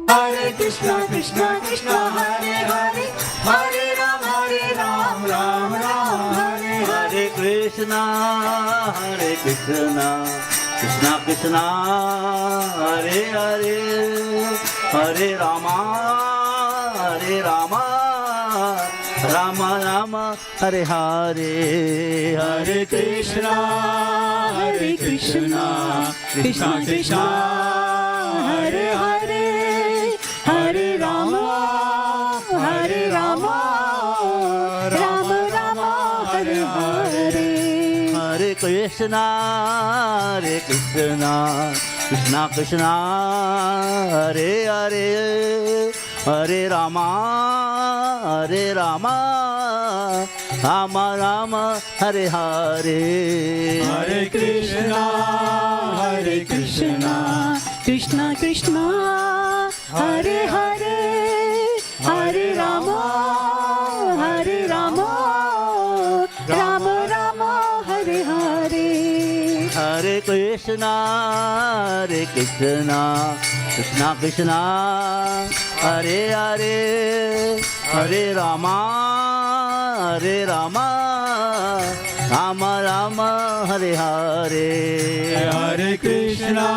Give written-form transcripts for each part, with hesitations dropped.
Hare Krishna, Krishna Krishna, Hare Hare, Hare Ram, Ram Ram, Hare Hare. Krishna, Hare Krishna, Krishna Krishna, Hare Hare, Hare Rama, Rama Rama, Hare Hare. Hare Krishna, Krishna Krishna, Hare Hare, Hare Rama, Rama Rama, Hare Hare. Hare Krishna, Krishna Krishna, Hare Hare, Hare Rama, Rama Rama, Hare Hare. Hare Krishna, Krishna Krishna, Hare Hare, Hare Rama, Rama Rama, Hare Hare. Hare Krishna, Krishna Krishna, Hare Hare, Hare Rama, Rama Rama, Hare Hare. Hare Krishna,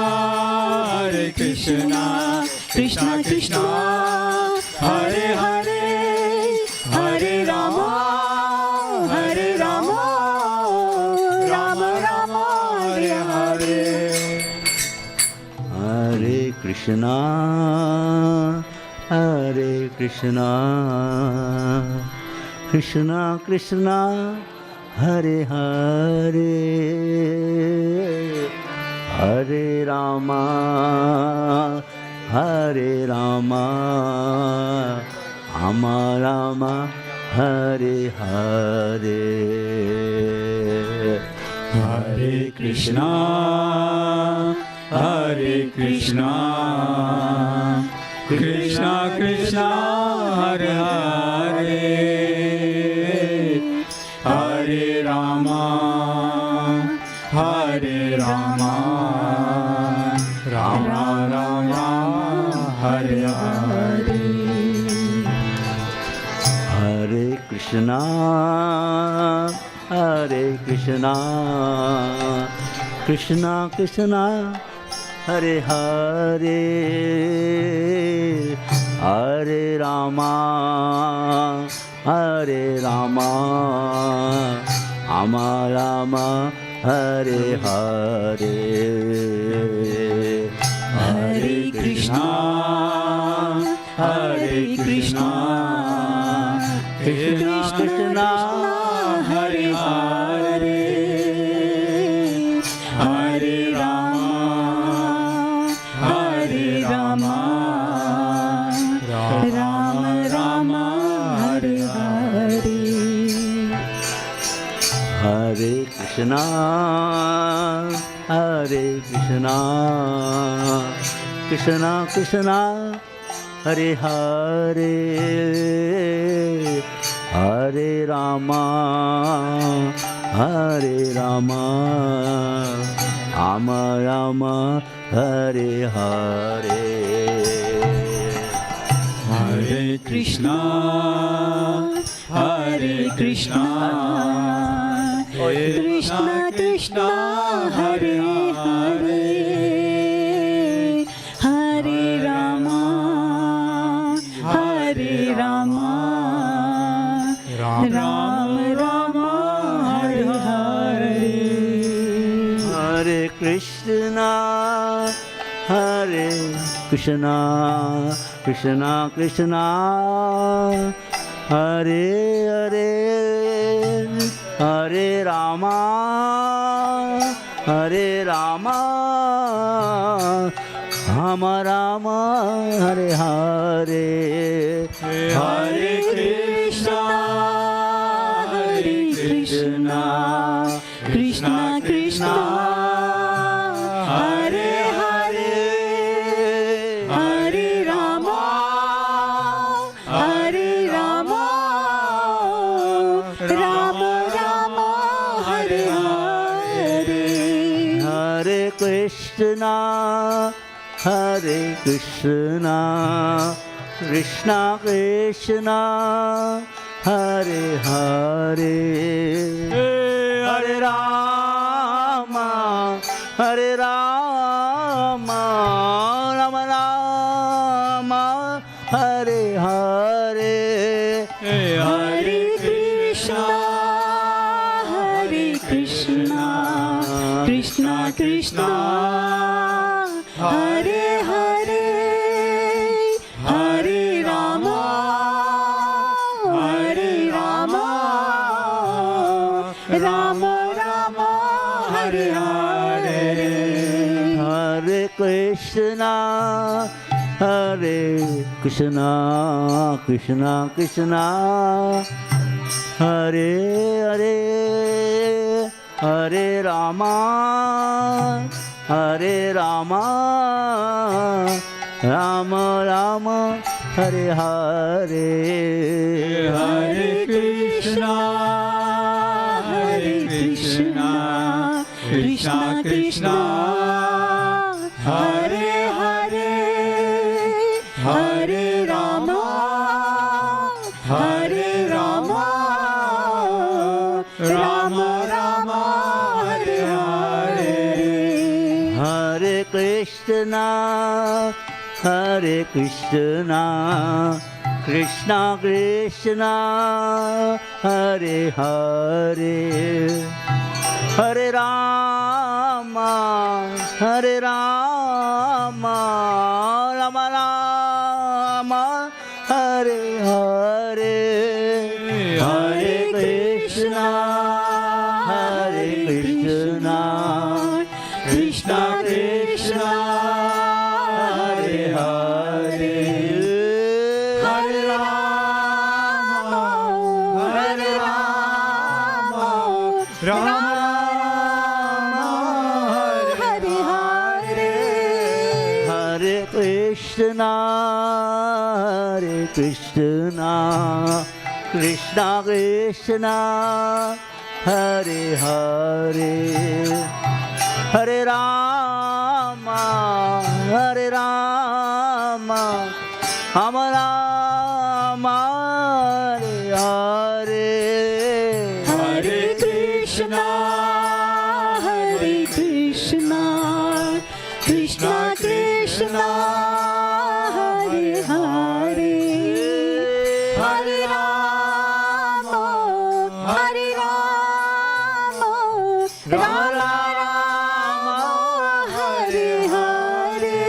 Krishna Krishna, Hare Hare, Hare Rama, Rama Rama, Hare Hare. Hare Krishna, Krishna Krishna, Hare Hare, Hare Rama, Rama Rama, Hare Hare. Hare Krishna, Krishna Krishna, Hare Hare, Hare Rama, Rama Rama, Hare Hare. Hare Krishna, Krishna Krishna, Hare Hare, Hare Rama, Rama Rama, Hare Hare. Hare Krishna, Krishna Krishna, Hare Hare, Hare Rama, Rama Rama, Hare Hare. Hare Krishna, Krishna Krishna, Hare Hare, Hare Rama, Rama Rama, Hare Hare. Hare Krishna, Krishna Krishna, Hare Hare, Hare Rama, Rama Rama, Hare Hare. Hare Krishna, Krishna Krishna, Hare Hare, Hare Rama, Rama Hare Hare. Hare Krishna, Krishna Krishna, Hare Hare, Hare Rama, Rama Rama, Hare Hare. Hare Krishna, Hare Krishna, Krishna Krishna, Hare Hare, Hare Rama, Hare Rama, Rama Rama, Hare Hare, Hare Krishna, Hare Krishna, Krishna Krishna, Hare Hare, Hare Rama, Hare Rama, Rama Rama, Hare Hare. Hare Krishna, Hare Krishna, Krishna Krishna, Hare Hare, Hare Rama, Hare Rama, Rama Rama, Hare Hare, Hare Krishna, Hare Krishna, Krishna Krishna, Hare Hare, Hare Rama, Hare Rama, Rama Rama, Hare Hare. Hare Krishna, Hare Krishna, Krishna Krishna, Hare Hare, Hare Rama, Hare Rama, Rama Rama, Hare Hare, Hare Krishna, Hare Krishna, Krishna Krishna, Hare Hare, Hare Rama, Hare Rama, Rama Hare Hare. Hare Krishna, Hare Krishna, Krishna Krishna, Hare Hare, Hare Rama, Hare Rama, Rama Rama, Hare Hare, Hare Krishna, Hare Krishna, Krishna Krishna, Hare Hare, Hare Rama, Hare Rama, Rama Rama, Hare Hare.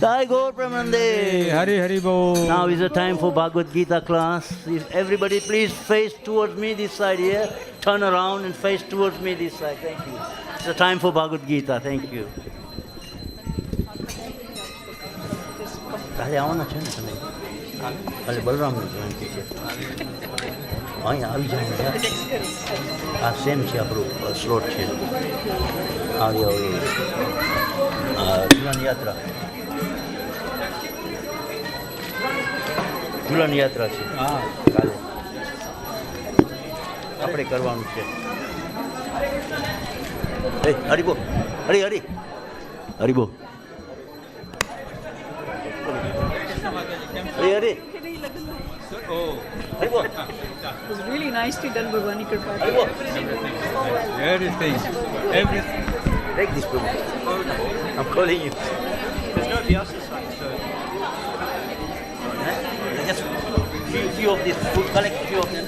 Jai Gaur Premanande. Hari Hari Bol. Now is the time for Bhagavad Gita class. If everybody please face towards me this side here. Turn around and face towards me this side. Thank you. It's the time for Bhagavad Gita. Thank you. કાલે આવવાના છે ને તમે કાલે બલરામનું જયંતિ છે અહીંયા આવી જાઓ આ સેમ છે આપણું સ્લોટ છે આવી આવી ઝુલન યાત્રા ઝુલન યાત્રા છે કાલે આપણે કરવાનું છે હરિબો હરી હરી હરિબો Hare Hare. It was really nicely done, Bhagwani Kripa. Everything. Everything. Take this book. I'm calling you. There's nobody else this side, so. Just few of this food, collect few of them.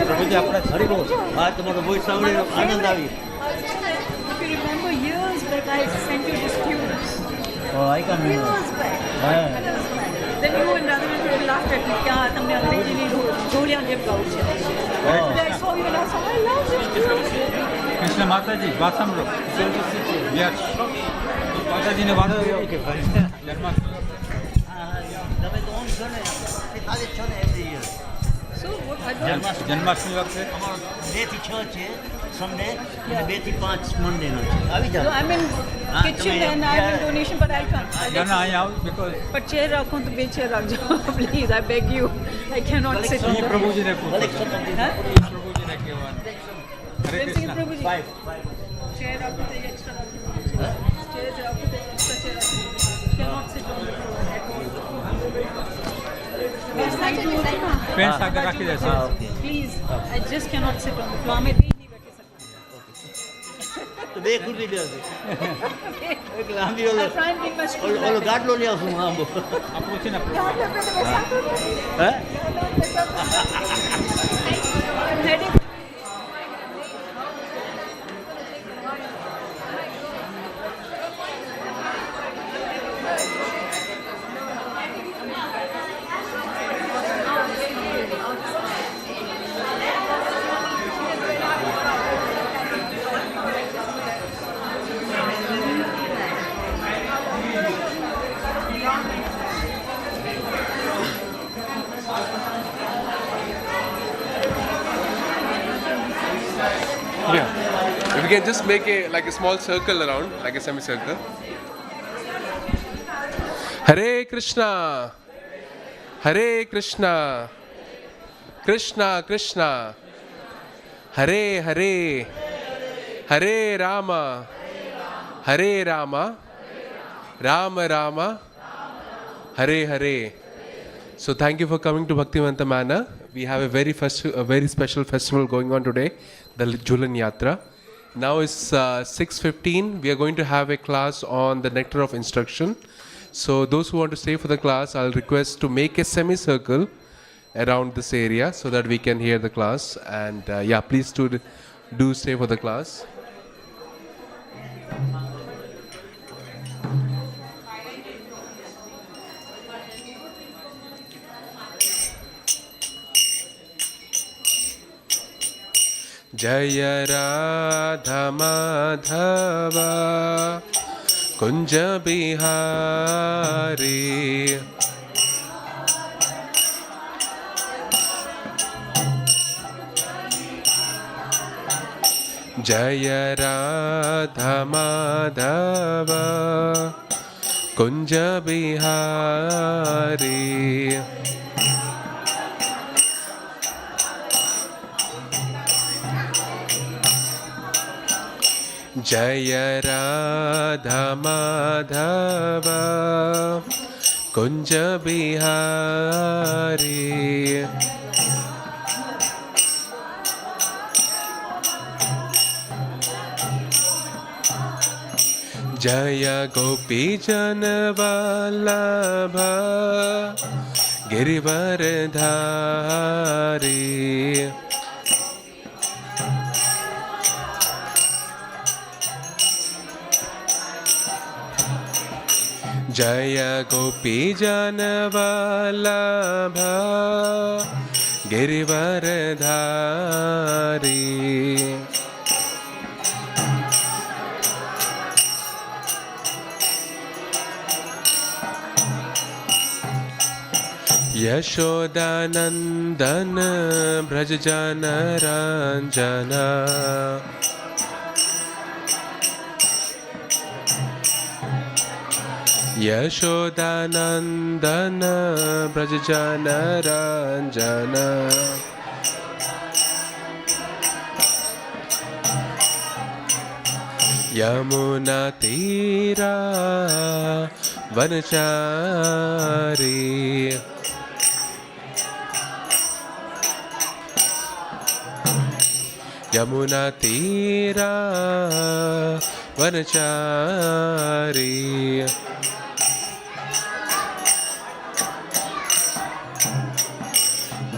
પ્રભુજી આપણે હરી બોલ આ તમારો voice સાંભળીને આનંદ આવી. If you remember, years back I sent you this tune. Oh, I can remember. Years back. Yeah. Then you and Radha people laughed at me. क्या तुमने अंग्रेजी में ढोलिया जब गाऊ છે. Then I saw you and I said, I love this tune. Krishna માતાજી વાત સાંભળો યસ માતાજીને વાત જન્માષ્ટમી તમે તો ઓન છો ને ખાલી છો ને every year So what I don't. Janmashtami વખતે 2 થી 6 છે સન્ડે અને 2 થી 5 મંડેનો છે. આવી So જાઓ. I'm in kitchen and I'm in donation, but I'll come. ના ના અહીંયા આવું બિકોઝ But chair રાખો તો બે chair રાખજો. Please, I beg you. I cannot sit on A the... પ્રભુજીને પૂછો દરેક સ્વતંત્ર Huh? પ્રભુજીને કહેવાનું હરે Then sing કૃષ્ણ પ્રભુજી. 5 Chair રાખો તો extra રાખજો. Chair રાખો તો extra chair રાખજો. Cannot sit on the floor at all. Yes, thank you. Friends આગળ રાખી દેશો હા okay. Please, I just cannot sit on the floor. मैं भी नहीं बैठ सकती. તો 2 ખુરશી લેજો. એક લાંબી ઓલો I'll try and bring my stool ઓલો back. ગાડલો લઈ આવશું આંબો. આપણું છે ને હે I'm heading. Yeah. If we can just make a small circle around, like a semicircle. Hare Krishna, Hare Krishna, Krishna Krishna, Hare Hare, Hare Rama, Hare Rama, Rama Rama, Hare Hare. So thank you for coming to Bhaktivedanta Manor. We have a very special festival going on today, the Julan Yatra. Now it's 6:15. We are going to have a class on the nectar of instruction. So those who want to stay for the class, I'll request to make a semicircle around this area so that we can hear the class. And please do stay for the class. Jaya Radha Madhava Kunja Bihari Jaya Radha Madhava Kunja Bihari Jaya Radha Madhava Kunja Bihari Jaya Gopi Janvalabha Girivardhari Jaya Gopi Janvalabha Girivardhari Yashodanandana Brajajana Ranjana Yashodanandana Brajajana Ranjana Yamuna Tira Vanachari Yamuna Tira Vanachari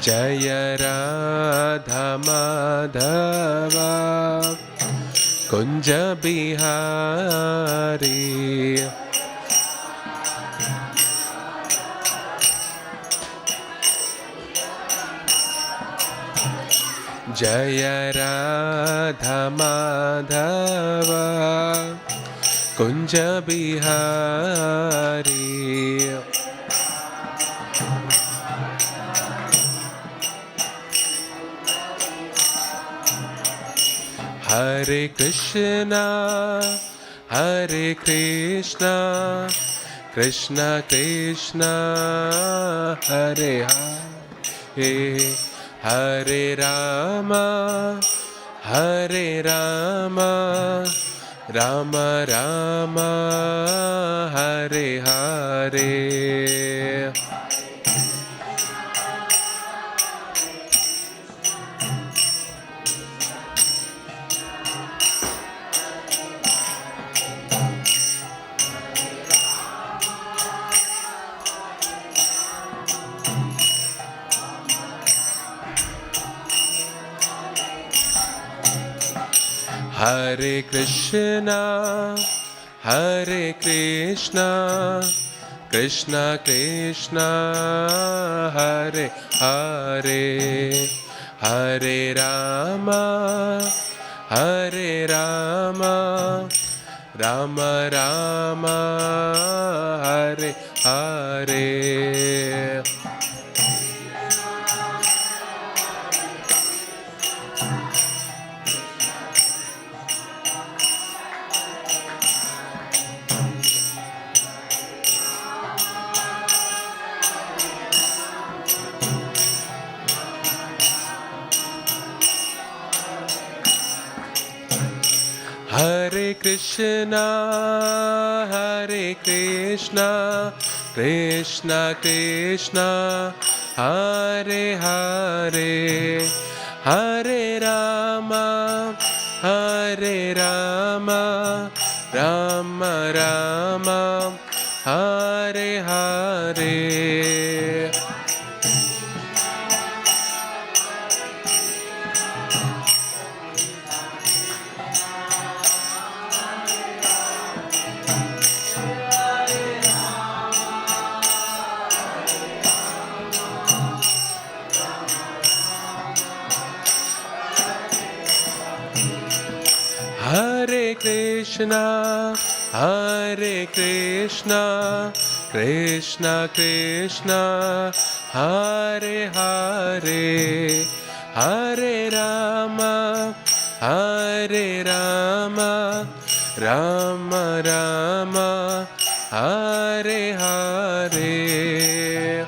Jaya Radha Madhava Kunja Bihari Jaya Radha Madhava Kunja Bihari Hare Krishna, Hare Krishna, Krishna Krishna, Hare Hare, Hare Rama, Hare Rama, Rama Rama, Hare Hare. Hare Krishna, Hare Krishna, Krishna Krishna, Hare Hare, Hare Rama, Hare Rama, Rama Rama, Hare Hare. Hare Krishna, Hare Krishna, Krishna Krishna, Hare Hare, Hare Rama, Hare Rama, Rama Rama, Hare Hare. Hare Krishna, Hare Krishna, Krishna Krishna, Hare Hare, Hare Rama, Hare Rama, Rama Rama, Hare Hare.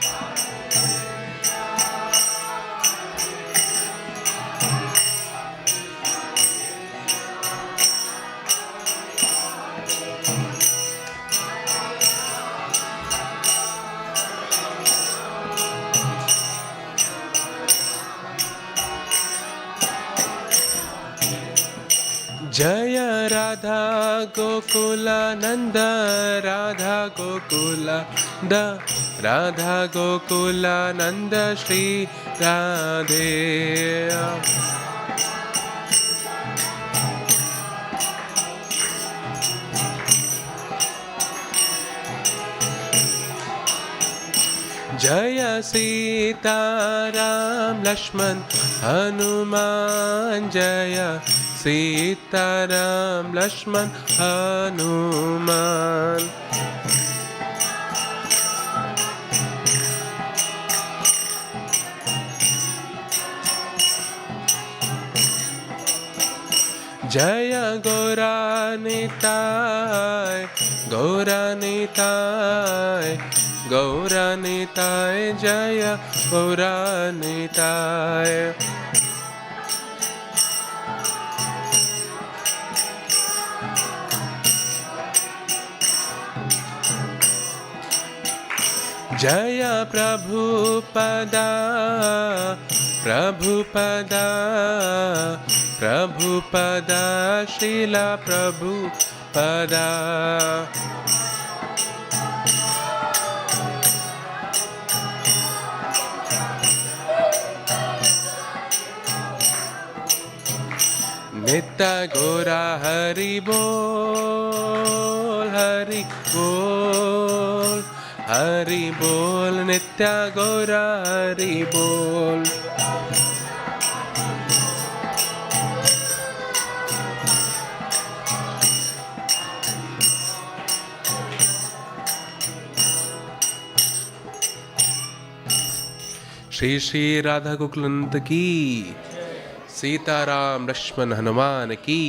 Jaya Radha Gokula Nanda, Radha Gokula Da, Radha Gokula Nanda Shri Radhe. Jaya Sita Ram Lakshman Hanuman, Jaya Sita Ram Lakshman Hanuman. Jaya Gauranitai, Gauranitai, Gauranitai, Jaya Gauranitai. Jaya Prabhupada, Prabhupada, Prabhupada, Srila Prabhupada. Nitya Gora Hari Bol, Hari Bol, Hari Bol, Nitya Gora Hari Bol. Shri Shri Radha Gokulananda ki, Sitaram Lakshman Hanuman की,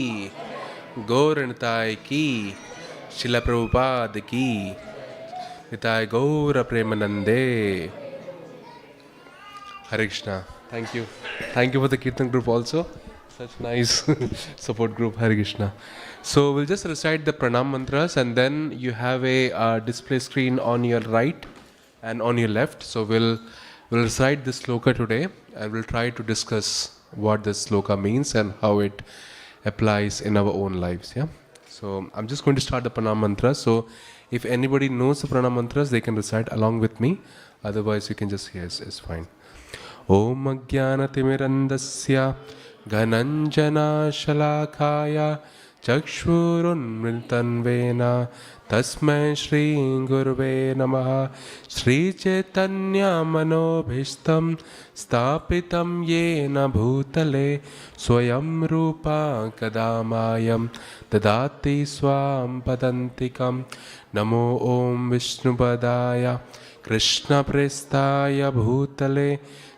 गौरनिताय की, शिला प्रभुपाद की, निताय गौर प्रेमानंदे. Hare Krishna. Thank you. Thank you for the Kirtan group also. Such nice support group. Hare Krishna. So we'll just recite the pranam mantras, and then you have a display screen on your right and on your left. So we'll recite this sloka today, and we'll try to discuss what this sloka means and how it applies in our own lives. Yeah. So I'm just going to start the pranam mantras. So if anybody knows the pranam mantras, they can recite along with me. Otherwise, you can just hear. It's fine. ॐ अज्ञानतिमिरन्दस्य घनञ्जनाशलाकाय चक्षुरुन्मिलितन्वेन तस्मै श्रीगुरुवे नमः. श्रीचैतन्यमनोभीष्टं स्थापितं येन भूतले स्वयं रूपा कदा मायं ददाति स्वां पदन्तिकं. नमो ॐ विष्णुपदाय कृष्णप्रेष्ठाय भूतले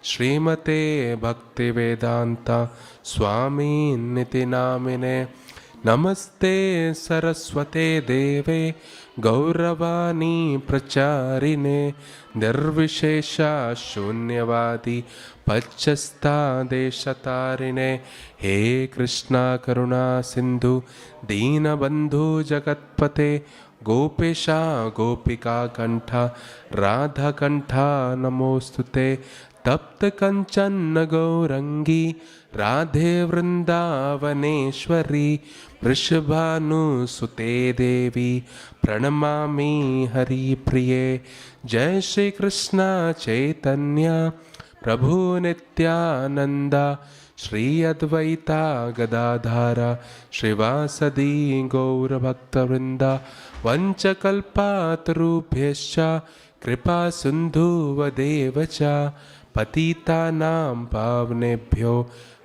श्रीमते भक्तिवेदांता स्वामिनिति नामिने. नमस्ते सरस्वते देवे गौरवाणी प्रचारिणे निर्विशेष शून्यवादी पच्चस्तादेशतारिणे. हे कृष्णा करुणा सिंधु दीनबंधु जगत्पते गोपेशा गोपिका कंठा राधा कंठा नमोस्तुते. तप्त कंचन गौरंगी राधे वृंदावनेश्वरी वृषभानुसुते देवी प्रणमामि हरिप्रिये. जय श्री कृष्ण चैतन्य प्रभु नित्यानंद श्री अद्वैता गदाधारा श्रीवासदि गौरभक्तवृंद. वंचकल्पातरुभ्यश्च कृपा सिन्धुवदेव च पतितानां पावनेभ्यो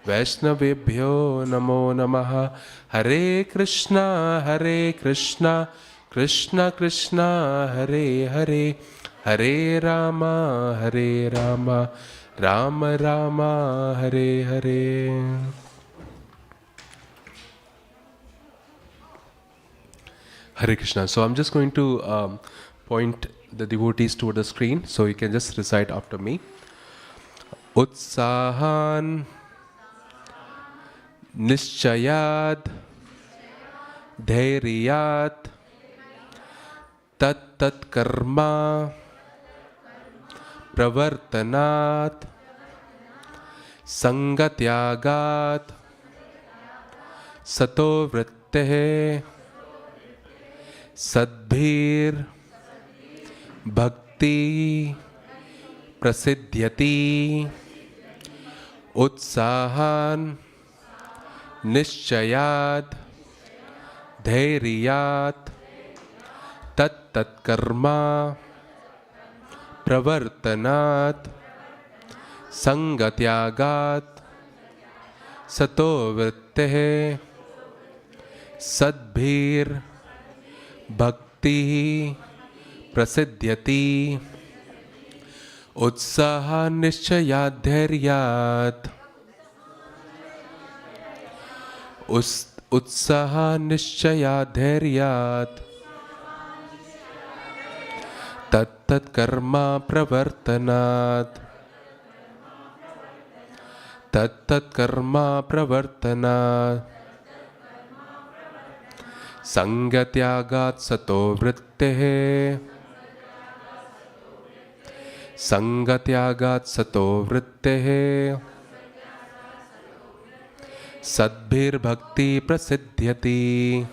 वैष्णवेभ्यो नमो नमः. हरे कृष्णा कृष्ण कृष्ण हरे हरे, हरे Ram Ram Ram Hare Hare. Hare Krishna. So I'm just going to point the devotees toward the screen, so you can just recite after me. Utsahan Nischayad Dhairyat Tat Tat Karma Pravartanat Sangatyagat Sato Vritteh Sadbhir Bhakti Prasiddhyati. Utsahan Nischayad Dhairyat Tat Tat Karma Pravartanat Sangatyagat Sato Vritteh Sadbhir Bhakti Prasiddhyati. Utsaha Nischayad Dhairyat. Utsaha Nischayad Dhairyat Tat Tat Karma Pravartanat. Tat Tat Karma Pravartanat Sangatyagat Sato Vritteh. Sangatyagat Sato Vritteh Sadbhir Bhakti Prasiddhyati.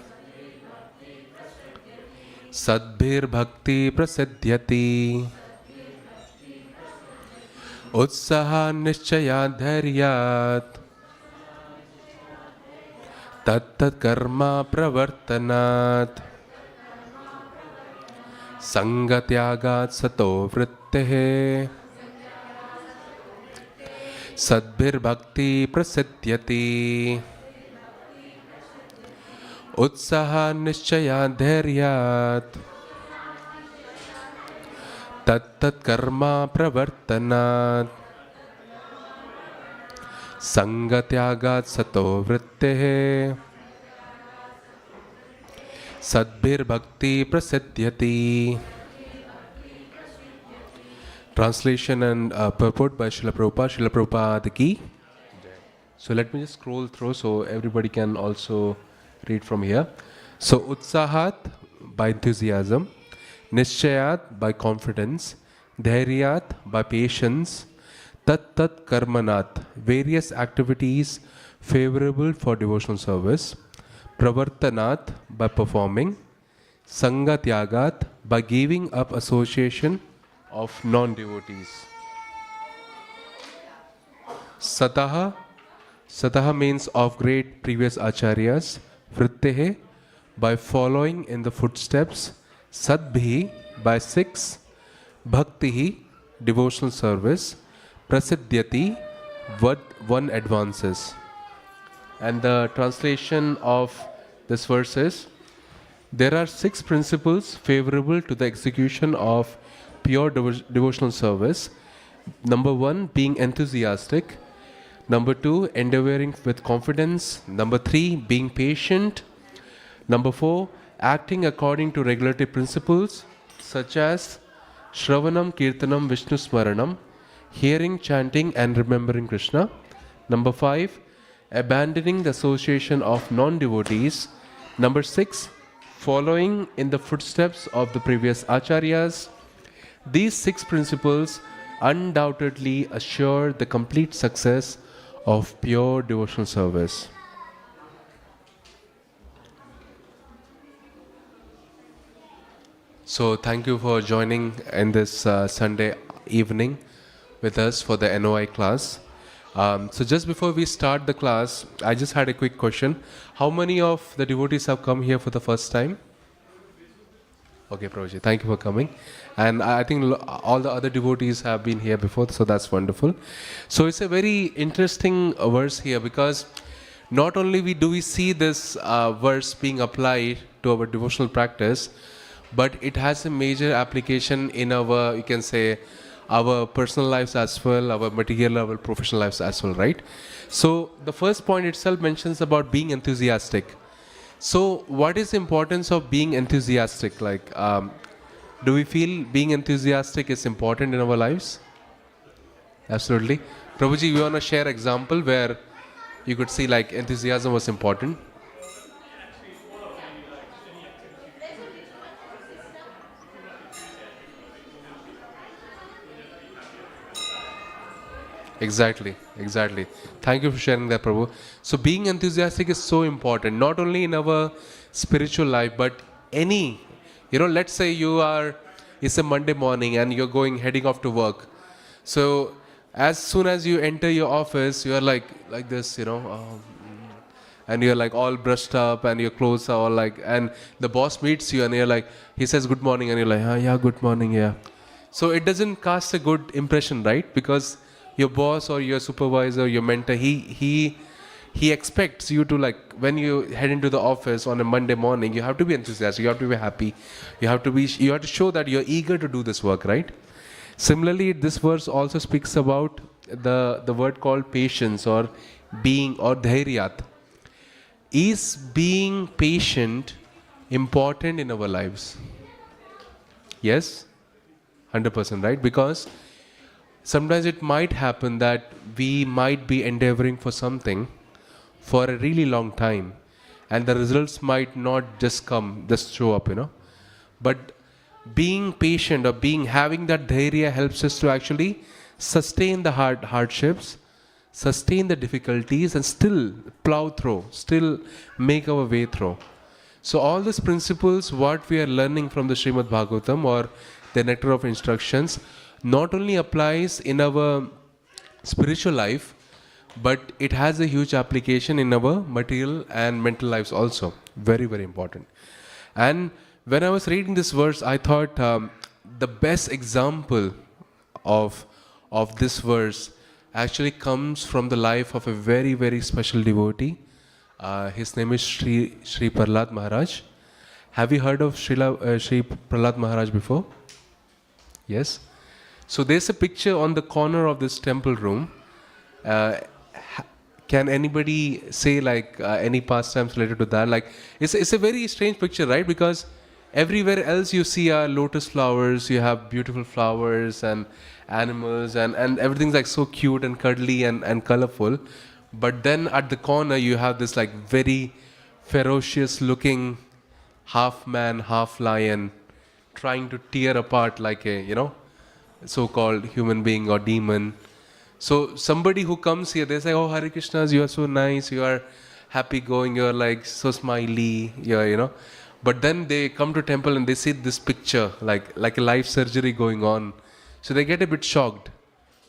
Sadbhir Bhakti Prasiddhyati. Utsaha Nischayad Dhairyat Tat Tat Karma Pravartanat Sangatyagat Sato Vritteh Sadbhir Bhakti Prasiddhyati. Utsaha Nischayad Dhairyat Tat Tat Karma Pravartanat संगत्यागात् सतो वृत्तेः सद्भिर्भक्ति प्रसिद्ध्यति. Translation and purport by Srila Prabhupada. Srila Prabhupada ki. So let me just scroll through so everybody can also read from here. So Utsahat by enthusiasm, Nishchayat by confidence, Dhairyat by patience, Tat Tat Karmanat, various activities favorable for devotional service, Pravartanat by performing, Sangatyagat by giving up association of non-devotees. Sataha, Sataha means of great previous acharyas, Vrittehe by following in the footsteps, Sadbhi by 6, Bhaktihi devotional service, Prasidhyati what one advances. And the translation of this verse is, there are 6 principles favorable to the execution of pure devotional service. Number 1, being enthusiastic. Number 2, endeavoring with confidence. Number 3, being patient. Number 4, acting according to regulatory principles such as Shravanam, Kirtanam, Vishnu Smaranam, hearing, chanting and remembering Krishna. Number 5, abandoning the association of non-devotees. Number 6, following in the footsteps of the previous acharyas. These 6 principles undoubtedly assure the complete success of pure devotional service. So thank you for joining in this Sunday evening with us for the NOI class. So just before we start the class, I just had a quick question. How many of the devotees have come here for the first time? Okay, Prabhuji, thank you for coming. And I think all the other devotees have been here before, so that's wonderful. So it's a very interesting verse here, because not only do we see this verse being applied to our devotional practice, but it has a major application in our, you can say, our personal lives as well, our material, our professional lives as well, right? So the first point itself mentions about being enthusiastic. So what is the importance of being enthusiastic? Like, do we feel being enthusiastic is important in our lives? Absolutely. Prabhuji, you want to share example where you could see like enthusiasm was important? Exactly. Thank you for sharing that, Prabhu. So being enthusiastic is so important, not only in our spiritual life, but any, let's say it's a Monday morning and you're heading off to work. So as soon as you enter your office, you are like this, and you're like all brushed up and your clothes are all like, and the boss meets you and you're like, he says good morning and you're like, yeah, good morning, yeah. So it doesn't cast a good impression, right? Because your boss or your supervisor, your mentor, he expects you to, like, when you head into the office on a Monday morning, you have to be enthusiastic, you have to be happy, you have to show that you're eager to do this work, right? Similarly, this verse also speaks about the word called patience or being, or dhairyat. Is being patient important in our lives? Yes? 100%, right? Because sometimes it might happen that we might be endeavoring for something for a really long time, and the results might not just show up, But being patient or having that dhairya helps us to actually sustain the hardships, sustain the difficulties, and still plow through, still make our way through. So all these principles, what we are learning from the Srimad Bhagavatam or the Nectar of Instructions, not only applies in our spiritual life, but it has a huge application in our material and mental lives also. Very, very important. And when I was reading this verse, I thought the best example of this verse actually comes from the life of a very, very special devotee. His name is Sri Prahlad Maharaj. Have you heard of Sri Prahlad Maharaj before? Yes? So there's a picture on the corner of this temple room. can anybody say like any pastimes related to that? Like it's a very strange picture, right? Because everywhere else you see lotus flowers, you have beautiful flowers and animals and everything's like so cute and cuddly and colorful. But then at the corner you have this like very ferocious looking half man, half lion trying to tear apart like a, so-called human being or demon. So somebody who comes here, they say, oh, Hare Krishnas, you are so nice, you are happy going, you are like so smiley, But then they come to temple and they see this picture, like a life surgery going on. So they get a bit shocked.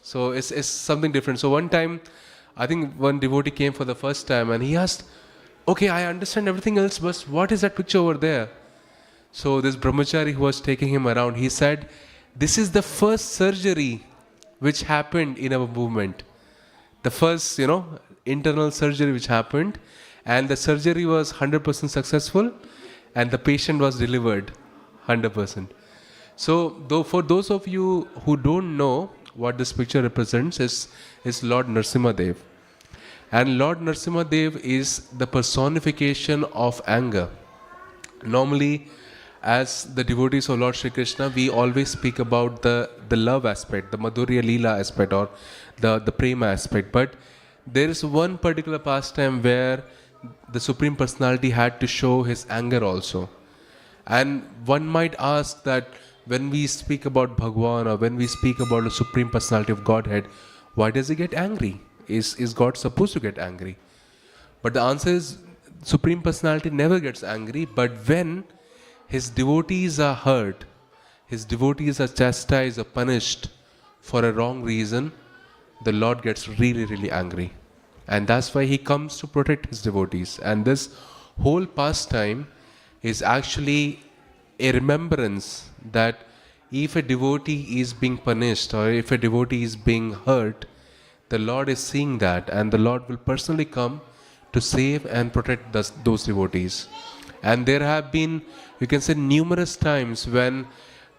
So it's something different. So one time, I think one devotee came for the first time and he asked, okay, I understand everything else, but what is that picture over there? So this brahmachari who was taking him around, he said, this is the first surgery which happened in our movement. The first, internal surgery which happened, and the surgery was 100% successful, and the patient was delivered 100%. So for those of you who don't know what this picture represents, is Lord Nrsimhadev. And Lord Nrsimhadev is the personification of anger. Normally, as the devotees of Lord Shri Krishna, we always speak about the love aspect, the Madhurya Leela aspect, or the Prema aspect. But there is one particular pastime where the Supreme Personality had to show his anger also. And one might ask that when we speak about Bhagwan or when we speak about the Supreme Personality of Godhead, why does he get angry? Is God supposed to get angry? But the answer is, Supreme Personality never gets angry, but when his devotees are hurt, his devotees are chastised or punished for a wrong reason, the Lord gets really, really angry. And that's why he comes to protect his devotees. And this whole pastime is actually a remembrance that if a devotee is being punished or if a devotee is being hurt, the Lord is seeing that, and the Lord will personally come to save and protect those devotees. And there have been, you can say, numerous times when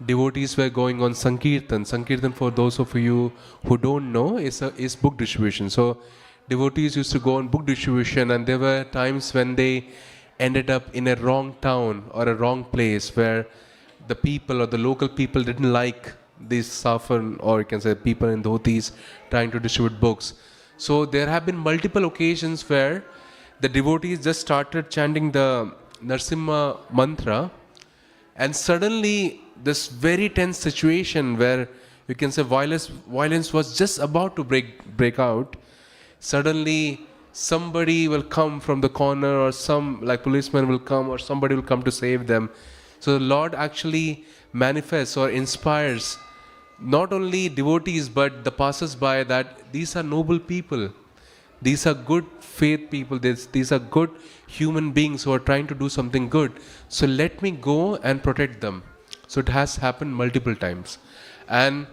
devotees were going on Sankirtan. Sankirtan, for those of you who don't know, is book distribution. So devotees used to go on book distribution, and there were times when they ended up in a wrong town or a wrong place where the people or the local people didn't like these saffron, or you can say people in dhotis trying to distribute books. So there have been multiple occasions where the devotees just started chanting the Narsimha mantra, and suddenly this very tense situation where you can say violence was just about to break out, suddenly somebody will come from the corner, or some like policeman will come, or somebody will come to save them. So the Lord actually manifests or inspires not only devotees but the passers-by that these are noble people, these are good faith people, these are good human beings who are trying to do something good. So let me go and protect them. So it has happened multiple times. And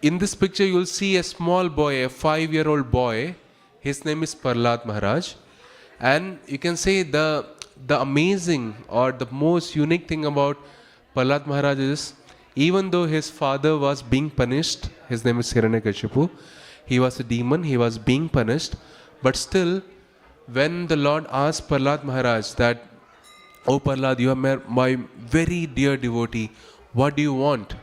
in this picture you will see a small boy, a 5-year-old boy. His name is Prahlad Maharaj. And you can say the amazing or the most unique thing about Prahlad Maharaj is, even though his father was being punished, his name is Hiranyakashipu, he was a demon, he was being punished, but still, when the Lord asked Prahlad Maharaj that, oh Prahlad, you are my very dear devotee, what do you want?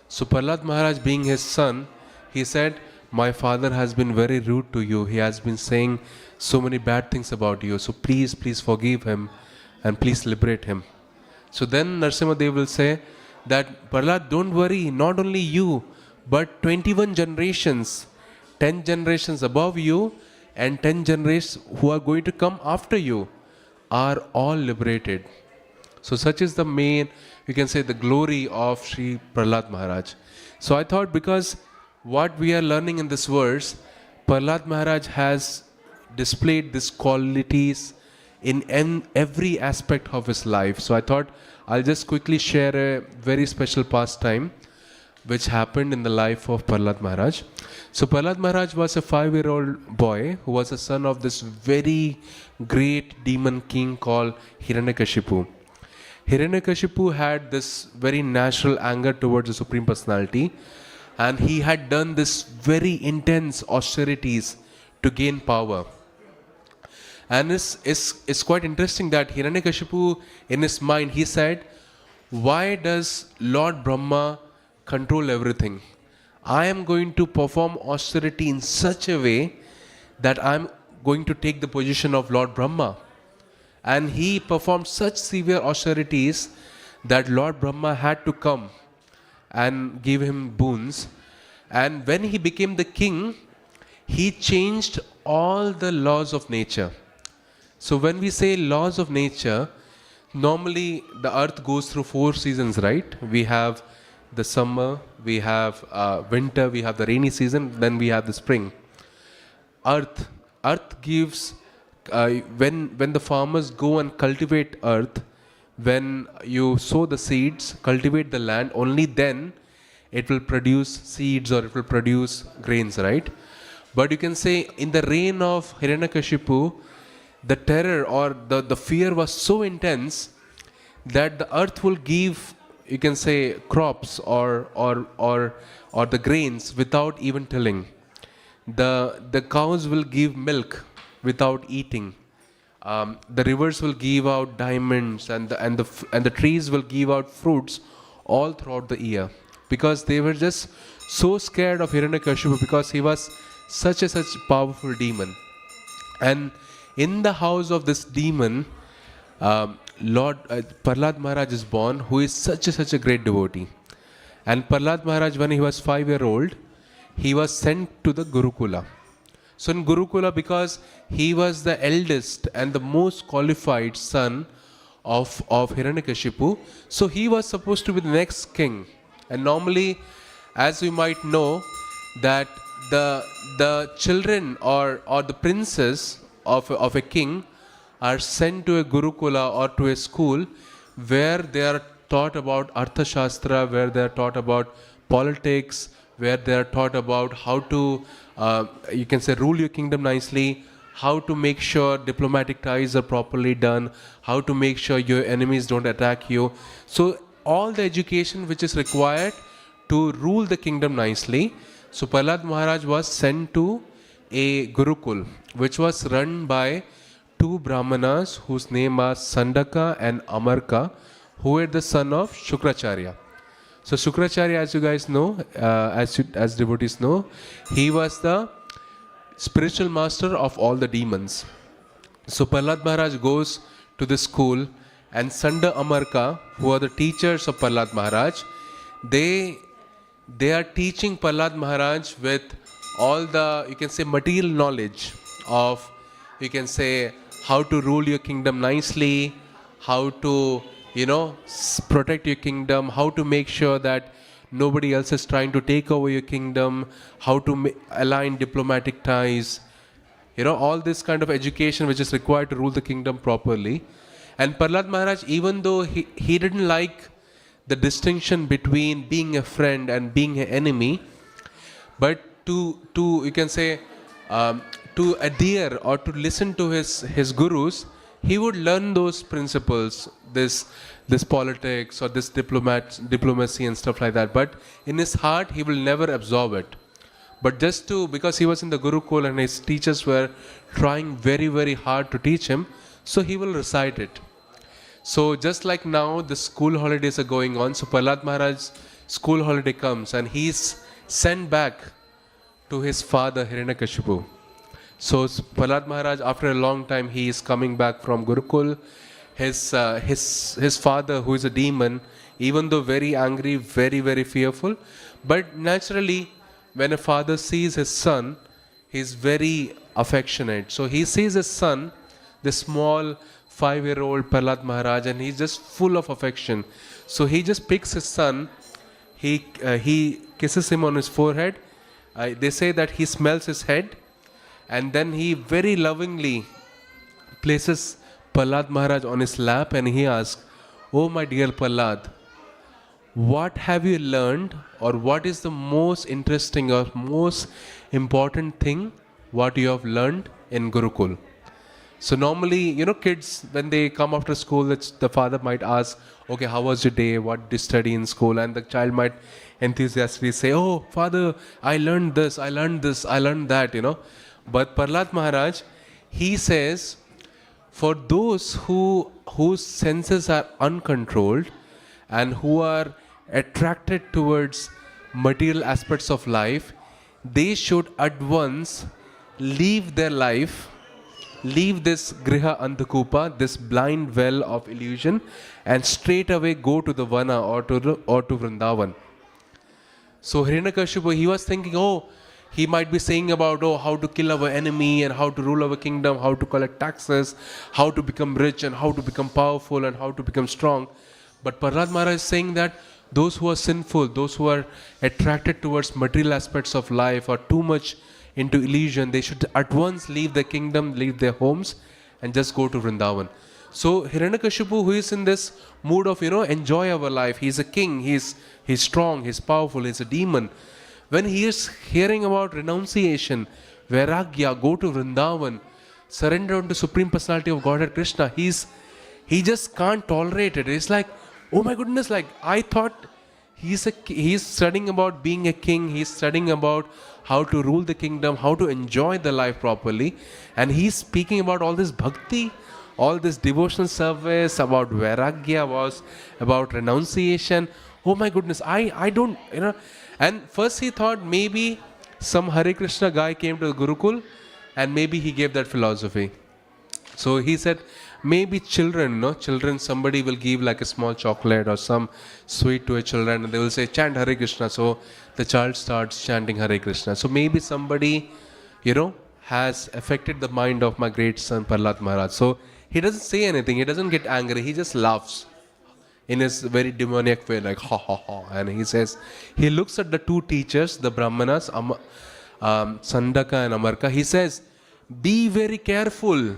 So Prahlad Maharaj, being his son, he said, my father has been very rude to you, he has been saying so many bad things about you, so please forgive him and please liberate him. So then Nrsimhadev will say that, Prahlad, don't worry, not only you, but 21 generations, 10 generations above you and 10 generations who are going to come after you are all liberated. So such is the main, you can say, the glory of Sri Prahlad Maharaj. So I thought, because what we are learning in this verse, Prahlad Maharaj has displayed these qualities in every aspect of his life. So I thought I'll just quickly share a very special pastime which happened in the life of Prahlad Maharaj. So Prahlad Maharaj was a 5-year-old boy who was a son of this very great demon king called Hiranyakashipu. Hiranyakashipu had this very natural anger towards the Supreme Personality, and he had done this very intense austerities to gain power. And it's quite interesting that Hiranyakashipu, in his mind, he said, why does Lord Brahma control everything? I am going to perform austerity in such a way that I'm going to take the position of Lord Brahma. And he performed such severe austerities that Lord Brahma had to come and give him boons. And when he became the king, he changed all the laws of nature. So when we say laws of nature, normally the earth goes through 4 seasons, right? We have the summer, we have winter, we have the rainy season, then we have the spring. Earth gives, when the farmers go and cultivate earth, when you sow the seeds, cultivate the land, only then it will produce seeds or it will produce grains, right? But you can say in the reign of Hiranyakashipu, the terror or the fear was so intense that the earth will give, you can say, crops or the grains without even tilling. The cows will give milk without eating. The rivers will give out diamonds, and the trees will give out fruits all throughout the year, because they were just so scared of Hiranyakashipu because he was such powerful demon. And in the house of this demon, Lord Prahlad Maharaj is born, who is such a great devotee. And Prahlad Maharaj, when he was 5 years old, he was sent to the Gurukula. So in Gurukula, because he was the eldest and the most qualified son of Hiranyakashipu, so he was supposed to be the next king. And normally, as we might know, that the children or the princes of a king are sent to a Gurukula or to a school where they are taught about Arthashastra, where they are taught about politics, where they are taught about how to, you can say, rule your kingdom nicely, how to make sure diplomatic ties are properly done, how to make sure your enemies don't attack you. So all the education which is required to rule the kingdom nicely. So Prahlad Maharaj was sent to a Gurukul, which was run by 2 Brahmanas whose name are Sandaka and Amarka, who were the son of Shukracharya. So Shukracharya, as you guys know, as devotees know, he was the spiritual master of all the demons. So Prahlad Maharaj goes to the school, and Sanda Amarka, who are the teachers of Prahlad Maharaj, they are teaching Prahlad Maharaj with all the, you can say, material knowledge of, you can say, how to rule your kingdom nicely, how to, protect your kingdom, how to make sure that nobody else is trying to take over your kingdom, how to align diplomatic ties, all this kind of education which is required to rule the kingdom properly. And Prahlad Maharaj, even though he didn't like the distinction between being a friend and being an enemy, but to you can say, to adhere or to listen to his gurus, he would learn those principles, this politics or this diplomacy and stuff like that. But in his heart, he will never absorb it. But because he was in the Gurukul and his teachers were trying very, very hard to teach him, so he will recite it. So just like now, the school holidays are going on. So Prahlad Maharaj's school holiday comes and he's sent back to his father Hiranyakashipu. So Prahlad Maharaj, after a long time, he is coming back from Gurukul. His father, who is a demon, even though very angry, very, very fearful, but naturally, when a father sees his son, he is very affectionate. So he sees his son, the small 5-year-old Prahlad Maharaj, and he's just full of affection. So he just picks his son, he kisses him on his forehead. They say that he smells his head, and then he very lovingly places Prahlad Maharaj on his lap and he asks, "Oh my dear Prahlad, what have you learned, or what is the most interesting or most important thing what you have learned in Gurukul?" So normally, kids, when they come after school, the father might ask, "Okay, how was your day? What did you study in school?" And the child might enthusiastically say, "Oh, father, I learned this, I learned this, I learned that, But Prahlad Maharaj, he says, for those whose senses are uncontrolled and who are attracted towards material aspects of life, they should at once leave their life, leave this Griha Andhakupa, this blind well of illusion, and straight away go to the Vana or to Vrindavan. So Hiranyakashipu, he was thinking, oh, he might be saying about, oh, how to kill our enemy and how to rule our kingdom, how to collect taxes, how to become rich and how to become powerful and how to become strong. But Prahlad Maharaj is saying that those who are sinful, those who are attracted towards material aspects of life or too much into illusion, they should at once leave their kingdom, leave their homes and just go to Vrindavan. So Hiranyakashipu, who is in this mood of, enjoy our life, he's a king, he's strong, he's powerful, he's a demon. When he is hearing about renunciation, Vairagya, go to Vrindavan, surrender unto Supreme Personality of Godhead Krishna, he just can't tolerate it. It's like, oh my goodness, like I thought he's studying about being a king, he's studying about how to rule the kingdom, how to enjoy the life properly, and he's speaking about all this bhakti, all this devotional service, about Vairagya, about renunciation. Oh my goodness, I don't, and first he thought maybe some Hare Krishna guy came to the Gurukul and maybe he gave that philosophy. So he said, maybe children, somebody will give like a small chocolate or some sweet to a children and they will say, chant Hare Krishna. So the child starts chanting Hare Krishna. So maybe somebody, has affected the mind of my great son Prahlad Maharaj. So he doesn't say anything, he doesn't get angry, he just laughs in his very demoniac way, like ha ha ha. And he says, he looks at the two teachers, the Brahmanas, Sandaka and Amarka. He says, be very careful.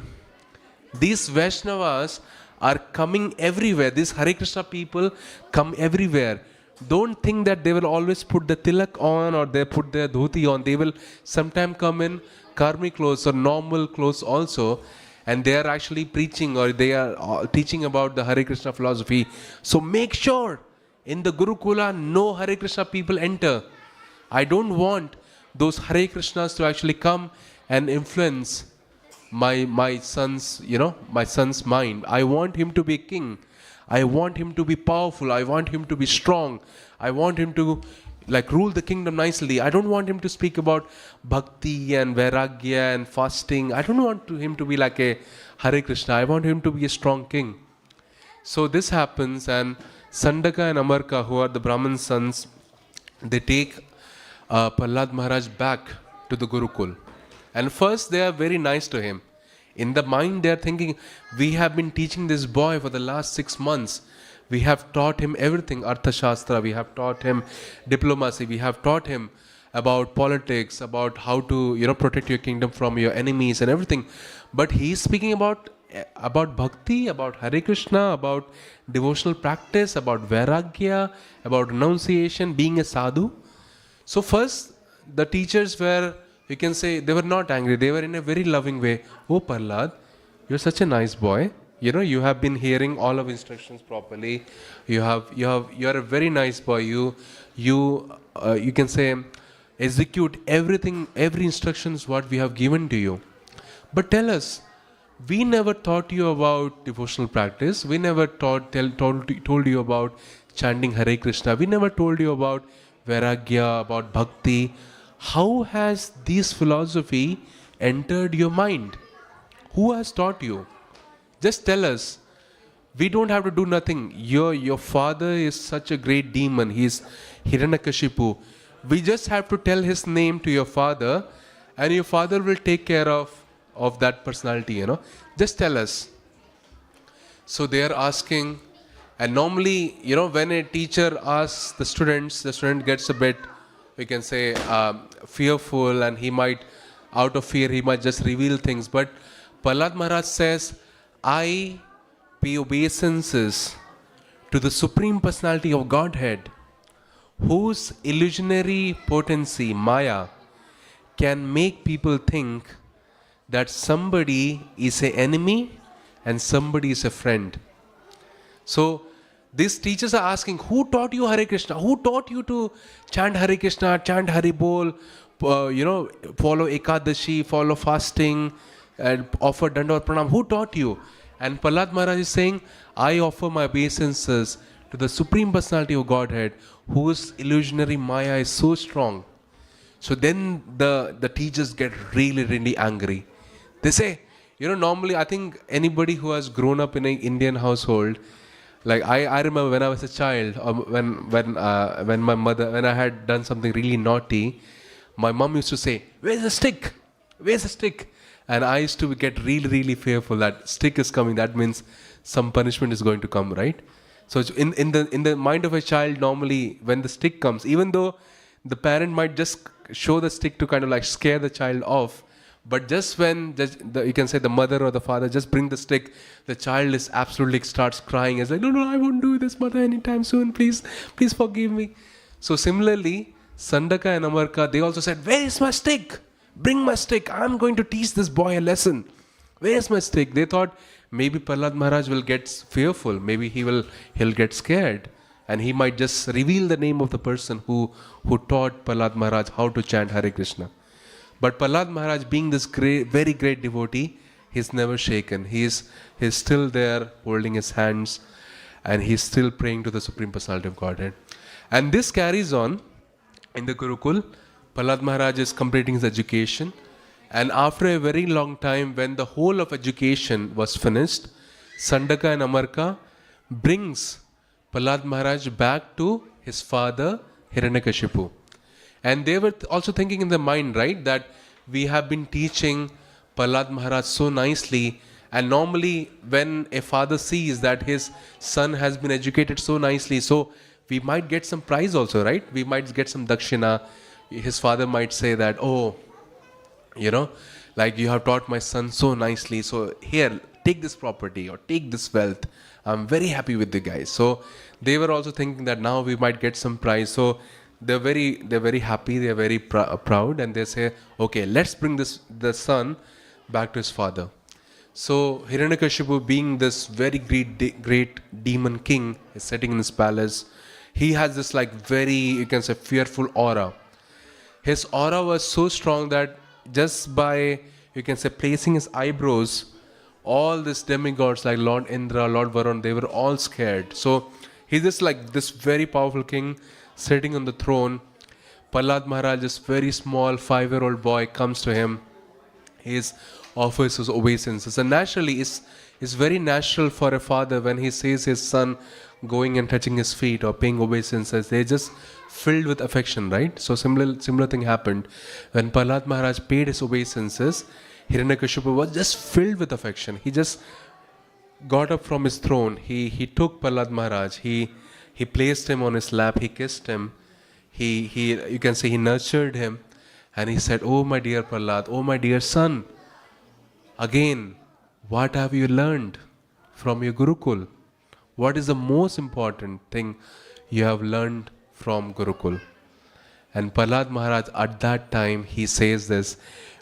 These Vaishnavas are coming everywhere. These Hare Krishna people come everywhere. Don't think that they will always put the tilak on or they put their dhoti on. They will sometime come in karmi clothes or normal clothes also. And they are actually preaching or they are teaching about the Hare Krishna philosophy. So make sure in the Gurukula no Hare Krishna people enter. I don't want those Hare Krishnas to actually come and influence my son's mind. I want him to be king. I want him to be powerful. I want him to be strong. I want him to rule the kingdom nicely. I don't want him to speak about bhakti and vairagya and fasting. I don't want him to be like a Hare Krishna. I want him to be a strong king. So this happens, and Sandaka and Amarka, who are the Brahmin sons, they take Prahlad Maharaj back to the Gurukul. And first they are very nice to him. In the mind they are thinking, we have been teaching this boy for the last 6 months. We have taught him everything, Artha Shastra, we have taught him diplomacy, we have taught him about politics, about how to protect your kingdom from your enemies and everything. But he is speaking about bhakti, about Hare Krishna, about devotional practice, about vairagya, about renunciation, being a sadhu. So first the teachers were, we can say, they were not angry, they were in a very loving way. Oh Prahlad, you're such a nice boy. You have been hearing all of instructions properly. You're a very nice boy. You can say, execute everything, every instructions what we have given to you. But tell us, we never taught you about devotional practice. We never told you about chanting Hare Krishna. We never told you about vairagya, about bhakti. How has this philosophy entered your mind? Who has taught you? Just tell us. We don't have to do nothing. Your father is such a great demon. He is Hiranyakashipu. We just have to tell his name to your father and your father will take care of that personality, Just tell us. So they are asking, and normally, when a teacher asks the student gets a bit, we can say, fearful, and he might, out of fear, he might just reveal things. But Prahlad Maharaj says, I pay obeisances to the Supreme Personality of Godhead, whose illusionary potency, Maya, can make people think that somebody is an enemy and somebody is a friend. So these teachers are asking, who taught you Hare Krishna? Who taught you to chant Hare Krishna, chant Hari Bol, follow Ekadashi, follow fasting, and offer Dandavad Pranam. Who taught you? And Prahlad Maharaj is saying, I offer my obeisances to the Supreme Personality of Godhead, whose illusionary Maya is so strong. So then the teachers get really, really angry. They say, normally I think anybody who has grown up in an Indian household, like I remember when I was a child, or when I had done something really naughty, my mom used to say, "Where's the stick? Where's the stick?" And I used to get really, really fearful that stick is coming. That means some punishment is going to come, right? So in the mind of a child, normally when the stick comes, even though the parent might just show the stick to kind of like scare the child off, but just when you can say the mother or the father just bring the stick, the child is absolutely starts crying. It's like, no, I won't do this, mother, anytime soon. Please forgive me. So similarly, Sandaka and Amarka, they also said, where is my stick? Bring my stick. I'm going to teach this boy a lesson. Where is my stick? They thought maybe Prahlad Maharaj will get fearful. Maybe he'll get scared. And he might just reveal the name of the person who taught Prahlad Maharaj how to chant Hare Krishna. But Prahlad Maharaj, being this very great devotee, he's never shaken. He's still there holding his hands, and he's still praying to the Supreme Personality of Godhead. And this carries on in the Gurukul. Prahlad Maharaj is completing his education, and after a very long time, when the whole of education was finished, Sandaka and Amarka brings Prahlad Maharaj back to his father Hiranyakashipu. And they were also thinking in their mind, right, that we have been teaching Prahlad Maharaj so nicely, and normally when a father sees that his son has been educated so nicely, so we might get some prize also, right? We might get some dakshina. His father might say that, oh, like you have taught my son so nicely, so here, take this property or take this wealth. I'm very happy with the guys. So they were also thinking that now we might get some prize. So they're very happy, they're very proud, and they say, okay, let's bring the son back to his father. So Hiranyakashipu, being this very great demon king, is sitting in his palace. He has this like very, you can say, fearful aura. His aura was so strong that just by, you can say, placing his eyebrows, all these demigods like Lord Indra, Lord Varun, they were all scared. So he's just like this very powerful king sitting on the throne. Prahlad Maharaj, this very small 5-year-old boy, comes to him. He offers his obeisances. And naturally, it's very natural for a father when he sees his son going and touching his feet or paying obeisances. They're just filled with affection, right? So similar thing happened. When Prahlad Maharaj paid his obeisances, Hiranyakashipu was just filled with affection. He just got up from his throne. He took Prahlad Maharaj. He placed him on his lap. He kissed him. You can say he nurtured him. And he said, oh my dear Prahlad, oh my dear son, again, what have you learned from your Gurukul? What is the most important thing you have learned from Gurukul? And Prahlad Maharaj, at that time, he says this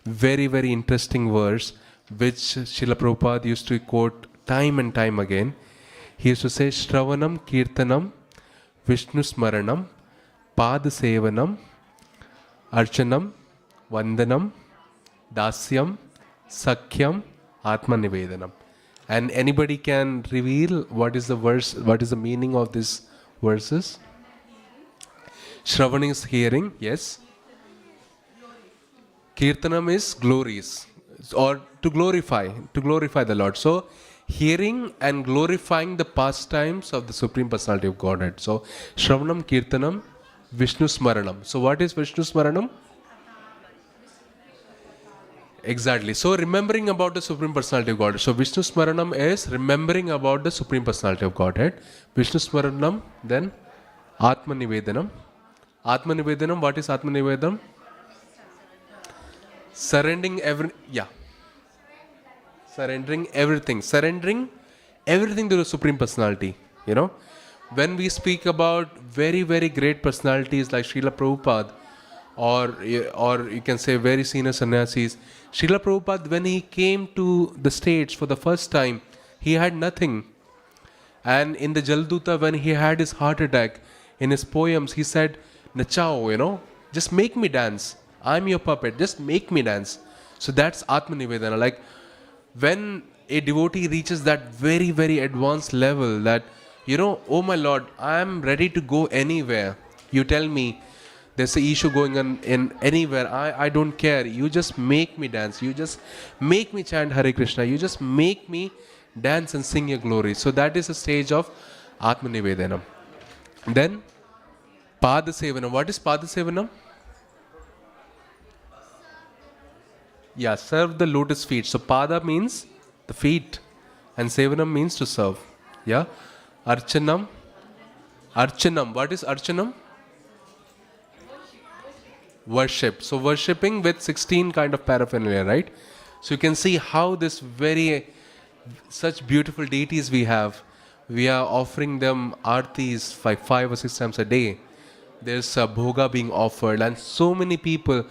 very, very interesting verse, which Srila Prabhupada used to quote time and time again. He used to say, Shravanam Kirtanam Vishnu Smaranam Pad Sevanam Archanam Vandanam Dasyam Sakhyam Atma Nivedanam. And anybody can reveal what is the verse, what is the meaning of these verses? Shravan is hearing, yes. Kirtanam is glories, or to glorify the Lord. So hearing and glorifying the pastimes of the Supreme Personality of Godhead. So Shravanam, Kirtanam, Vishnu Smaranam. So what is Vishnu Smaranam? Exactly. So remembering about the Supreme Personality of Godhead. So Vishnu Smaranam is remembering about the Supreme Personality of Godhead. Vishnu Smaranam, then Atma Nivedanam. Atma Nivedanam, what is Atma Nivedanam? Surrendering everything. Surrendering everything to the Supreme Personality. When we speak about very, very great personalities like Srila Prabhupada, or you can say very senior sannyasis, Srila Prabhupada, when he came to the States for the first time, he had nothing. And in the Jalduta, when he had his heart attack, in his poems, he said, Nachao, just make me dance. I'm your puppet, just make me dance. So that's Atma Nivedana. Like when a devotee reaches that very, very advanced level that, oh my Lord, I am ready to go anywhere. You tell me there's an issue going on in anywhere. I don't care. You just make me dance. You just make me chant Hare Krishna. You just make me dance and sing your glory. So that is the stage of Atmanivedanam. Then Padasevanam. What is Padasevanam? Yeah, serve the lotus feet. So Pada means the feet and Sevanam means to serve. Yeah. Archanam. Archanam. What is Archanam? Worship. So worshipping with 16 kind of paraphernalia, right? So you can see how this such beautiful deities we have. We are offering them artis like 5 or 6 times a day. There's a bhoga being offered, and so many people.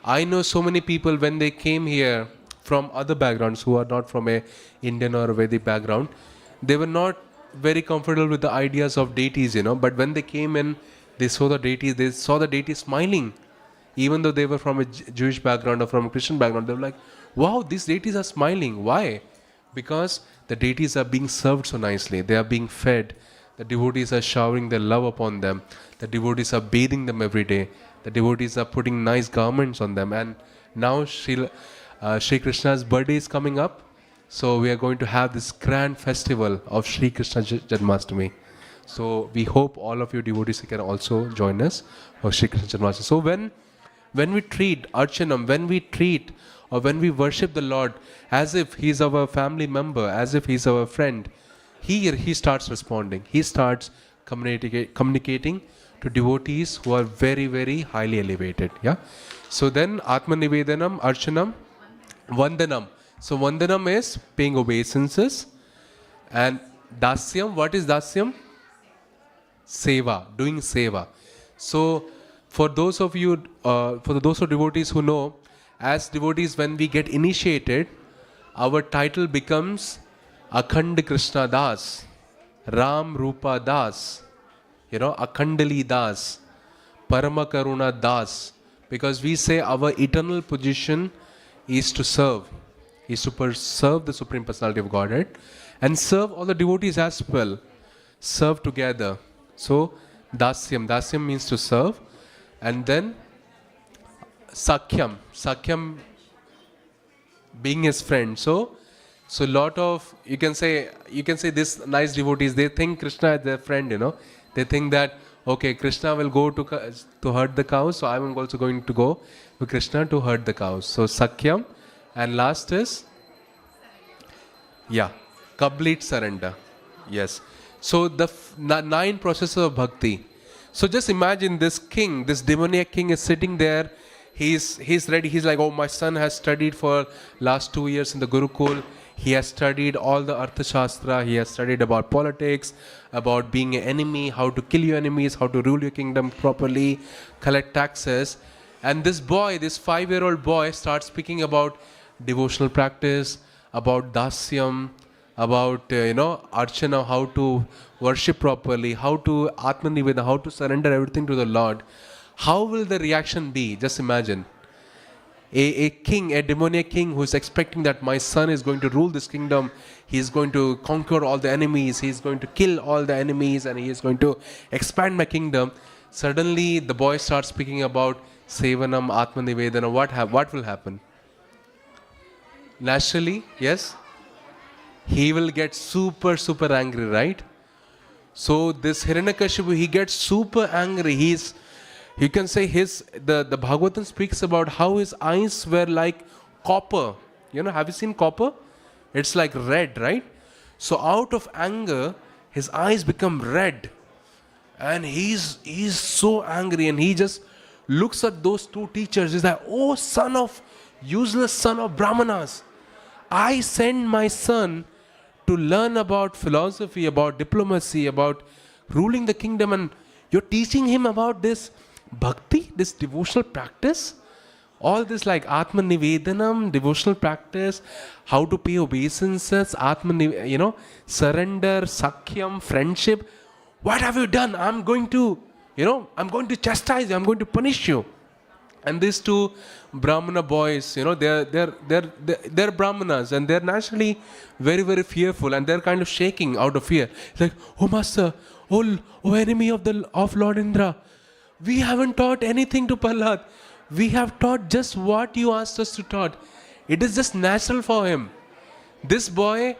I know so many people when they came here from other backgrounds who are not from a Indian or a Vedic background, they were not very comfortable with the ideas of deities, But when they came in, they saw the deities smiling. Even though they were from a Jewish background or from a Christian background, they were like, wow, these deities are smiling. Why? Because the deities are being served so nicely. They are being fed. The devotees are showering their love upon them. The devotees are bathing them every day. The devotees are putting nice garments on them. And now Shri Krishna's birthday is coming up. So we are going to have this grand festival of Shri Krishna Janmashtami. So we hope all of you devotees can also join us for Shri Krishna Janmashtami. So when we treat Archanam, when we worship the Lord as if He is our family member, as if He is our friend, He starts responding. He starts communicating to devotees who are very, very highly elevated. Yeah. So then Atmanivedanam, Archanam, Vandanam. So Vandanam is paying obeisances. And Dasyam, what is Dasyam? Seva, doing Seva. So for those of devotees who know, as devotees when we get initiated, our title becomes Akhand Krishna Das, Ram Rupa Das, Akhandali Das, Parama Karuna Das, because we say our eternal position is to serve, serve the Supreme Personality of Godhead and serve all the devotees as well, serve together. So Dasyam means to serve, and then Sakyam being his friend. So lot of you can say this nice devotees, they think Krishna is their friend, They think that, okay, Krishna will go to herd the cows, so I am also going to go to Krishna to herd the cows. So Sakyam, and last is, complete surrender. Yes. So the 9 processes of bhakti. So just imagine this king, this demoniac king is sitting there. He's ready. He's like, oh, my son has studied for last 2 years in the Gurukul. He has studied all the Artha Shastra. He has studied about politics, about being an enemy, how to kill your enemies, how to rule your kingdom properly, collect taxes. And this 5-year-old boy starts speaking about devotional practice, about dasyam, about, archana, how to worship properly, how to atmaniveda, how to surrender everything to the Lord. How will the reaction be? Just imagine. A king, a demoniac king who is expecting that my son is going to rule this kingdom, he is going to conquer all the enemies, he is going to kill all the enemies, and he is going to expand my kingdom. Suddenly the boy starts speaking about Sevanam, Atmanivedana. What will happen? Naturally, yes, he will get super angry, right? So this Hiranyakashipu, he gets super angry. You can say the Bhagavatam speaks about how his eyes were like copper. Have you seen copper? It's like red, right? So out of anger, his eyes become red. And he's so angry, and he just looks at those 2 teachers. He's like, oh, useless son of Brahmanas. I send my son to learn about philosophy, about diplomacy, about ruling the kingdom, and you're teaching him about this bhakti, this devotional practice, all this like Atmanivedanam, devotional practice, how to pay obeisances, surrender, sakyam, friendship. What have you done? I'm going to chastise you. I'm going to punish you. And these two Brahmana boys, they're Brahmanas, and they're naturally very, very fearful, and they're kind of shaking out of fear. It's like, oh master, oh enemy of Lord Indra, we haven't taught anything to Prahlad. We have taught just what you asked us to taught. It is just natural for him. This boy,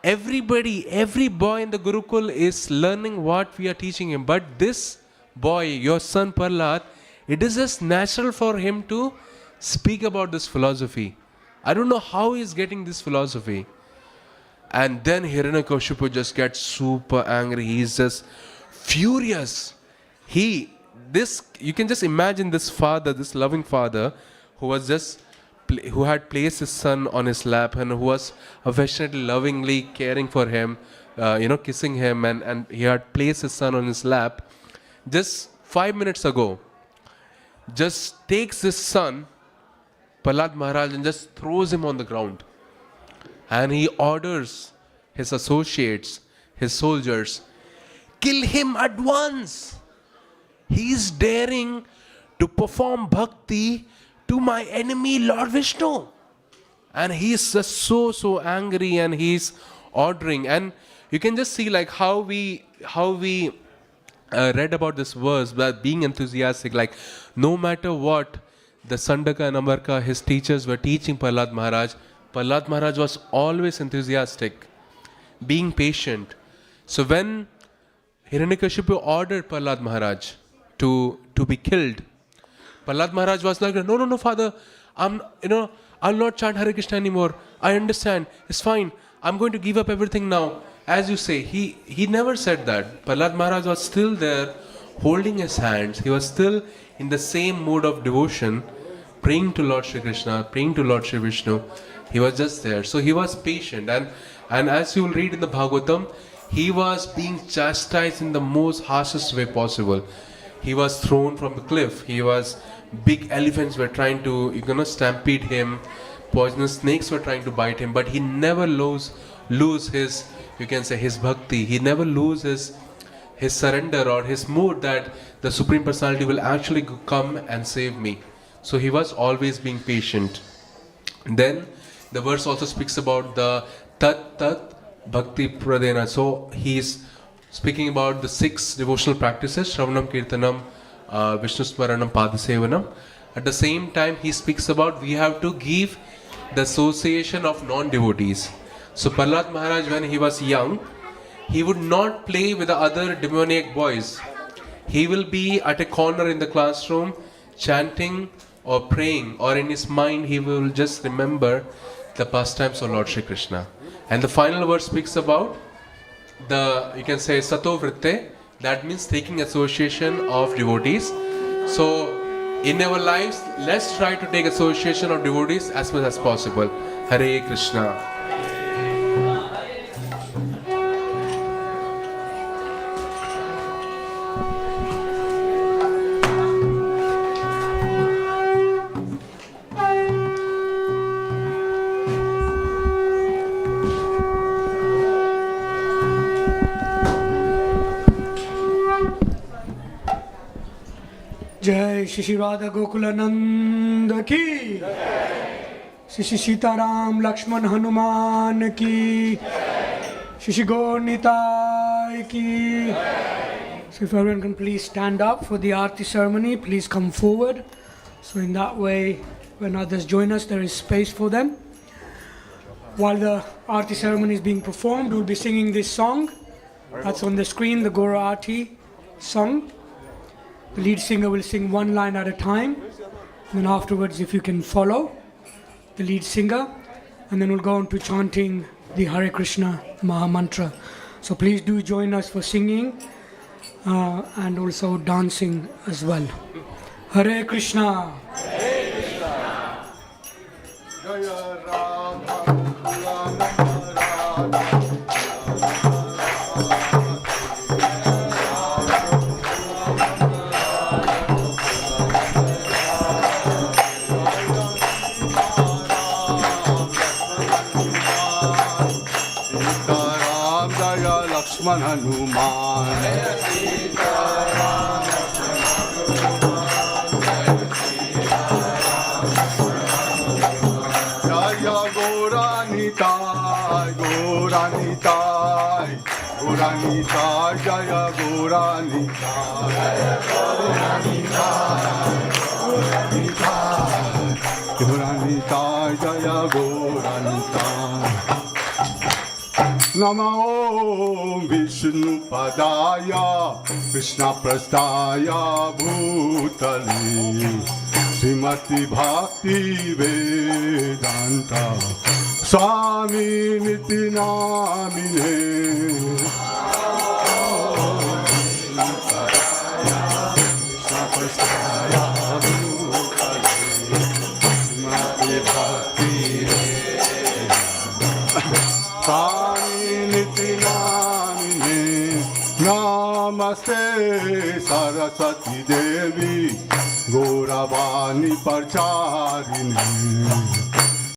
every boy in the Gurukul is learning what we are teaching him. But this boy, your son Prahlad, it is just natural for him to speak about this philosophy. I don't know how he is getting this philosophy. And then Hiranyakashipu just gets super angry. He's just furious. You can just imagine this father, this loving father, who had placed his son on his lap and who was affectionately, lovingly caring for him, kissing him, and he had placed his son on his lap. Just 5 minutes ago, just takes his son, Prahlad Maharaj, and just throws him on the ground. And he orders his associates, his soldiers, kill him at once. He is daring to perform bhakti to my enemy Lord Vishnu. And he is just so angry, and he's ordering. And you can just see like how we read about this verse, that being enthusiastic, like no matter what the Sandaka and Amarka, his teachers, were teaching Prahlad Maharaj was always enthusiastic, being patient. So when Hiranyakashipu ordered Prahlad Maharaj to be killed, Prahlad Maharaj was like, no, father, I'll not chant Hare Krishna anymore. I understand. It's fine. I'm going to give up everything now. As you say, he never said that. Prahlad Maharaj was still there, holding his hands. He was still in the same mood of devotion, praying to Lord Shri Krishna, praying to Lord Shri Vishnu. He was just there. So he was patient. And as you will read in the Bhagavatam, he was being chastised in the most harshest way possible. He was thrown from the cliff. Big elephants were trying to, stampede him. Poisonous snakes were trying to bite him. But he never lose his, his bhakti. He never loses his surrender or his mood that the Supreme Personality will actually come and save me. So he was always being patient. Then the verse also speaks about the Tat Bhakti Pradena. So he's speaking about the 6 devotional practices: Shravanam, Kirtanam, Vishnu Smaranam, Padasevanam. At the same time, he speaks about we have to give the association of non-devotees. So Prahlad Maharaj, when he was young, he would not play with the other demoniac boys. He will be at a corner in the classroom chanting or praying, or in his mind he will just remember the pastimes of Lord Shri Krishna. And the final verse speaks about Sato Vritte, that means taking association of devotees. So in our lives, let's try to take association of devotees as much as possible. Hare Krishna. जय श्री राधा गोकुलानंद की, श्री सीताराम लक्ष्मण हनुमान की, श्री गौर निताय की. So if everyone can please stand up for the Aarti ceremony, please come forward. So in that way, when others join us, there is space for them. While the Aarti ceremony is being performed, we'll be singing this song. That's on the screen, the Gora Aarti song. The lead singer will sing one line at a time. And then afterwards, if you can follow the lead singer. And then we'll go on to chanting the Hare Krishna Maha Mantra. So please do join us for singing and also dancing as well. Hare Krishna. Hare Krishna. Jaya Rama, Rama. Lakshman Hanuman. Nitai जय गौरा निताय गौरा निताय जय गौरा निताय नमो विष्णुपदाय कृष्णप्रस्थाय भूतले श्रीमती भक्तिवेदांत स्वामी निति नामिने नमस्ते सरस्वती देवी गौरवाणी प्रचारिणी